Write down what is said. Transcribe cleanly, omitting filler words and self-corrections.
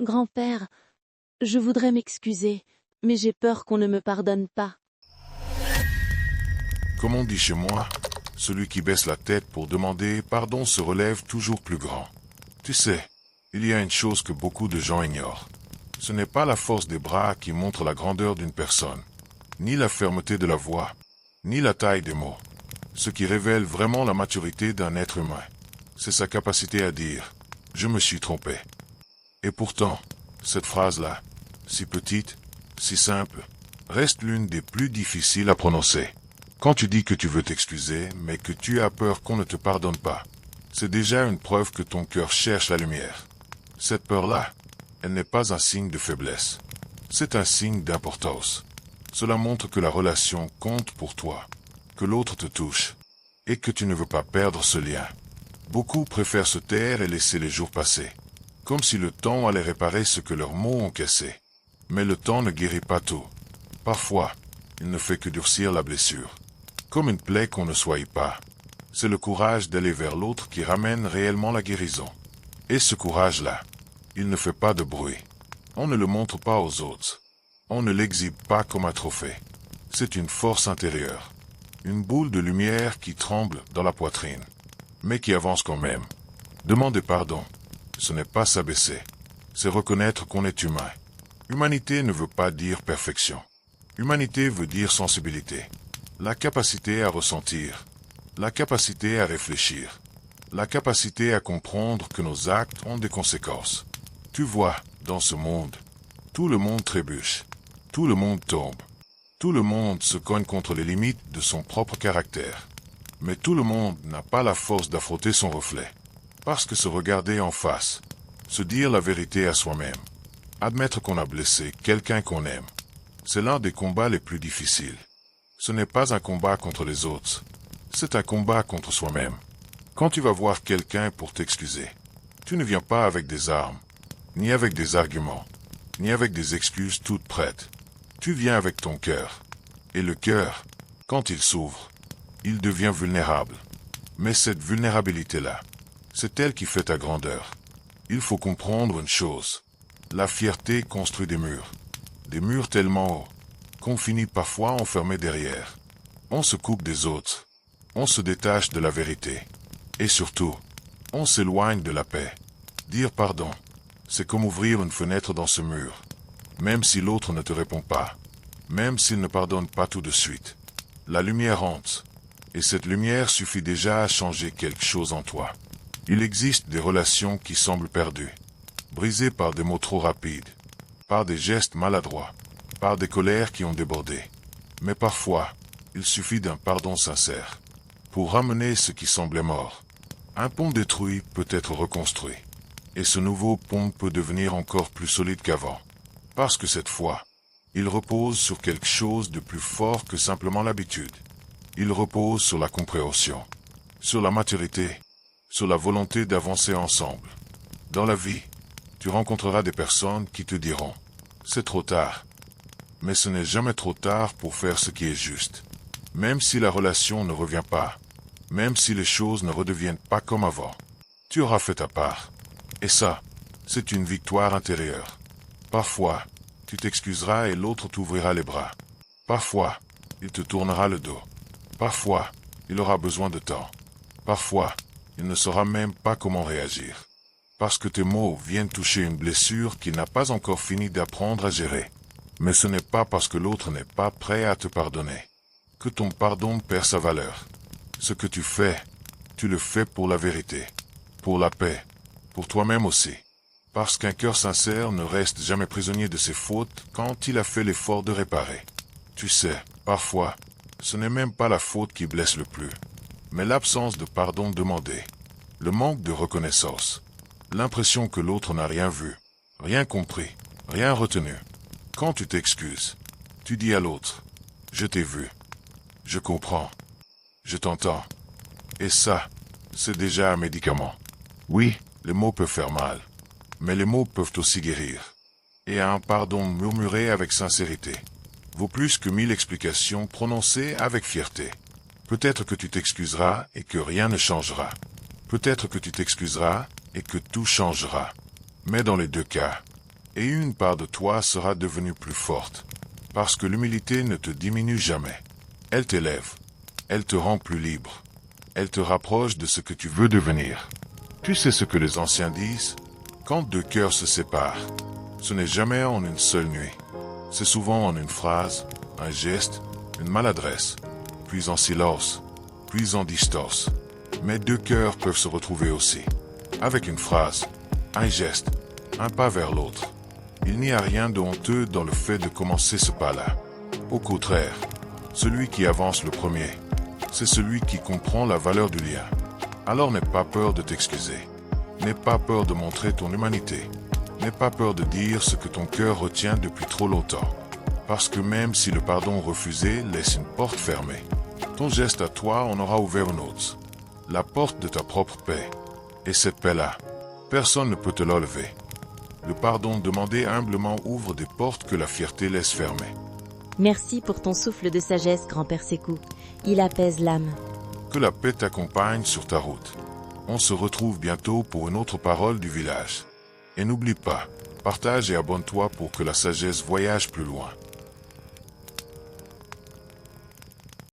Grand-père, je voudrais m'excuser, mais j'ai peur qu'on ne me pardonne pas. Comme on dit chez moi, celui qui baisse la tête pour demander pardon se relève toujours plus grand. Tu sais, il y a une chose que beaucoup de gens ignorent. Ce n'est pas la force des bras qui montre la grandeur d'une personne, ni la fermeté de la voix, ni la taille des mots. Ce qui révèle vraiment la maturité d'un être humain, c'est sa capacité à dire « je me suis trompé ». Et pourtant, cette phrase-là, si petite, si simple, reste l'une des plus difficiles à prononcer. Quand tu dis que tu veux t'excuser, mais que tu as peur qu'on ne te pardonne pas, c'est déjà une preuve que ton cœur cherche la lumière. Cette peur-là, elle n'est pas un signe de faiblesse. C'est un signe d'importance. Cela montre que la relation compte pour toi, que l'autre te touche, et que tu ne veux pas perdre ce lien. Beaucoup préfèrent se taire et laisser les jours passer, comme si le temps allait réparer ce que leurs mots ont cassé. Mais le temps ne guérit pas tout. Parfois, il ne fait que durcir la blessure. Comme une plaie qu'on ne soigne pas. C'est le courage d'aller vers l'autre qui ramène réellement la guérison. Et ce courage-là, il ne fait pas de bruit. On ne le montre pas aux autres. On ne l'exhibe pas comme un trophée. C'est une force intérieure. Une boule de lumière qui tremble dans la poitrine, mais qui avance quand même. Demander pardon, ce n'est pas s'abaisser. C'est reconnaître qu'on est humain. Humanité ne veut pas dire perfection. Humanité veut dire sensibilité. La capacité à ressentir, la capacité à réfléchir, la capacité à comprendre que nos actes ont des conséquences. Tu vois, dans ce monde, tout le monde trébuche, tout le monde tombe, tout le monde se cogne contre les limites de son propre caractère. Mais tout le monde n'a pas la force d'affronter son reflet. Parce que se regarder en face, se dire la vérité à soi-même, admettre qu'on a blessé quelqu'un qu'on aime, c'est l'un des combats les plus difficiles. Ce n'est pas un combat contre les autres, c'est un combat contre soi-même. Quand tu vas voir quelqu'un pour t'excuser, tu ne viens pas avec des armes, ni avec des arguments, ni avec des excuses toutes prêtes. Tu viens avec ton cœur. Et le cœur, quand il s'ouvre, il devient vulnérable. Mais cette vulnérabilité-là, c'est elle qui fait ta grandeur. Il faut comprendre une chose. La fierté construit des murs tellement hauts, qu'on finit parfois enfermé derrière. On se coupe des autres. On se détache de la vérité. Et surtout, on s'éloigne de la paix. Dire pardon, c'est comme ouvrir une fenêtre dans ce mur. Même si l'autre ne te répond pas. Même s'il ne pardonne pas tout de suite. La lumière entre. Et cette lumière suffit déjà à changer quelque chose en toi. Il existe des relations qui semblent perdues. Brisées par des mots trop rapides. Par des gestes maladroits. Par des colères qui ont débordé. Mais parfois, il suffit d'un pardon sincère pour ramener ce qui semblait mort. Un pont détruit peut être reconstruit. Et ce nouveau pont peut devenir encore plus solide qu'avant. Parce que cette fois, il repose sur quelque chose de plus fort que simplement l'habitude. Il repose sur la compréhension, sur la maturité, sur la volonté d'avancer ensemble. Dans la vie, tu rencontreras des personnes qui te diront « c'est trop tard ». Mais ce n'est jamais trop tard pour faire ce qui est juste. Même si la relation ne revient pas, même si les choses ne redeviennent pas comme avant, tu auras fait ta part. Et ça, c'est une victoire intérieure. Parfois, tu t'excuseras et l'autre t'ouvrira les bras. Parfois, il te tournera le dos. Parfois, il aura besoin de temps. Parfois, il ne saura même pas comment réagir. Parce que tes mots viennent toucher une blessure qu'il n'a pas encore fini d'apprendre à gérer. Mais ce n'est pas parce que l'autre n'est pas prêt à te pardonner que ton pardon perd sa valeur. Ce que tu fais, tu le fais pour la vérité, pour la paix, pour toi-même aussi. Parce qu'un cœur sincère ne reste jamais prisonnier de ses fautes quand il a fait l'effort de réparer. Tu sais, parfois, ce n'est même pas la faute qui blesse le plus, mais l'absence de pardon demandé, le manque de reconnaissance, l'impression que l'autre n'a rien vu, rien compris, rien retenu. Quand tu t'excuses, tu dis à l'autre « Je t'ai vu, je comprends, je t'entends ». Et ça, c'est déjà un médicament. Oui, les mots peuvent faire mal, mais les mots peuvent aussi guérir. Et un pardon murmuré avec sincérité vaut plus que 1000 explications prononcées avec fierté. Peut-être que tu t'excuseras et que rien ne changera. Peut-être que tu t'excuseras et que tout changera. Mais dans les deux cas, Et une part de toi sera devenue plus forte. Parce que l'humilité ne te diminue jamais. Elle t'élève. Elle te rend plus libre. Elle te rapproche de ce que tu veux devenir. Tu sais ce que les anciens disent? Quand deux cœurs se séparent, ce n'est jamais en une seule nuit. C'est souvent en une phrase, un geste, une maladresse, puis en silence, puis en distance. Mais deux cœurs peuvent se retrouver aussi. Avec une phrase, un geste, un pas vers l'autre. Il n'y a rien de honteux dans le fait de commencer ce pas-là. Au contraire, celui qui avance le premier, c'est celui qui comprend la valeur du lien. Alors n'aie pas peur de t'excuser. N'aie pas peur de montrer ton humanité. N'aie pas peur de dire ce que ton cœur retient depuis trop longtemps. Parce que même si le pardon refusé laisse une porte fermée, ton geste à toi en aura ouvert une autre. La porte de ta propre paix. Et cette paix-là, personne ne peut te l'enlever. Le pardon demandé humblement ouvre des portes que la fierté laisse fermer. Merci pour ton souffle de sagesse, grand-père Sékou. Il apaise l'âme. Que la paix t'accompagne sur ta route. On se retrouve bientôt pour une autre parole du village. Et n'oublie pas, partage et abonne-toi pour que la sagesse voyage plus loin.